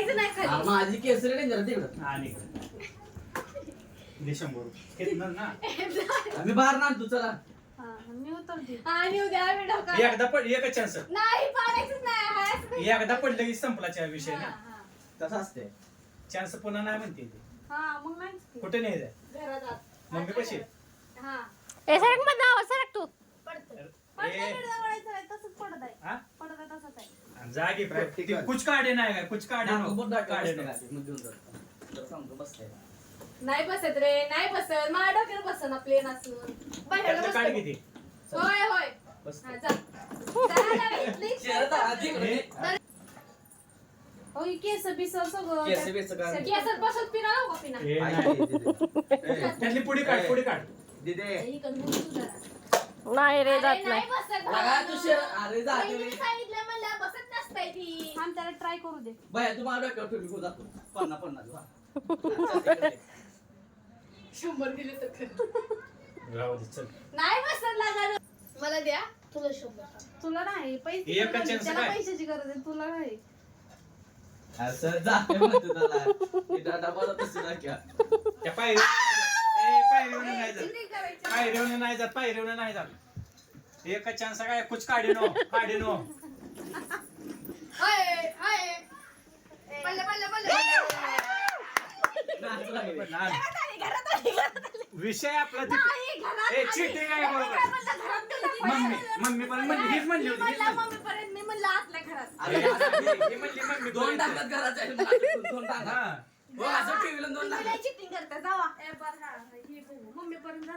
पडायचं नाही खाली. माझी केसरी डेंजर तिकडं आणि डिसेंबर घेतणार ना आम्ही बाहेर ना तू चला मी उतरते. आणि उद्या आम्ही डोका एकदा पड एकच चान्स नाही पाडायचंच नाही हाय असं काही. एकदा पडलं की संपलाच्या विषय हा, ना हा. कसं असते चान्स पुन्हा नाही म्हणते ती. हा मग नाहीच की. कुठे नाही जाय घरात आत. मम्मी कशी हा ए सरक मत नाव सरक तू. पडतं. पडद्याकडे जवळायचं आहे, तसंच पडत आहे. हा पडत आहे तसंच आहे. जागी Practical. कुछ काढे नाही काय कुछ काढे काढे सांगतो बसते नाही बसत रे नाही बसत माझ्या डोक्यावर बसत ना प्लेन असून बाहेर त्यातलं काढ बसतो. किती होय होय बस हा, जा. जा, जा, इथली. हो ही केस बिस सगळं केस बेस काय केसात बसत पिना नको का पिना हे नाही. त्यातली पुढे काढ पुढे काढ दिदे इकडून बोल तू जरा. नाही रे अरे, जात नाही नाही. बसत लगा तू अरे जा बहिणीने सांगितलं मला बसत नसताय ती थांब त्याला ट्राय करू दे. बाया तू माझ्या डोक्यावर ठेवली जातो 50 100 दिले तर खरं. राहू दे चल नाही बसत लागा मला द्या तुला 100 तुला नाही पैसे एक गरज आहे. chance त्याला काय? पैशाची गरज आहे तुला नाही. असं जाते म्हणतो त्याला डबा तसं ना क्या त्या पायरीवर नाही जात चिटिंग करायची. पायरीवर नाही जात पायरीवर नाही जात एकच चान्स काय कुछ काढे नो हाय हाय पल्ले पल्ले पल्ले विषय आपला नाही, घरात ए आली. चिटिंग आहे मी बरोबर काय म्हणलं, घरात गेली. मम्मी पण म्हणली हीच म्हणली होती हीच म्हणली. मम्मीपर्यंत मी म्हणलं आतल्या घरात अरे ही म्हणली मम्मी दोन टाकत घरात आहे दोन टाकत हा हो असं टीव्हीला दोन तुम्ही टाकत लय चिटिंग करता जावा मम्मी पर्यंत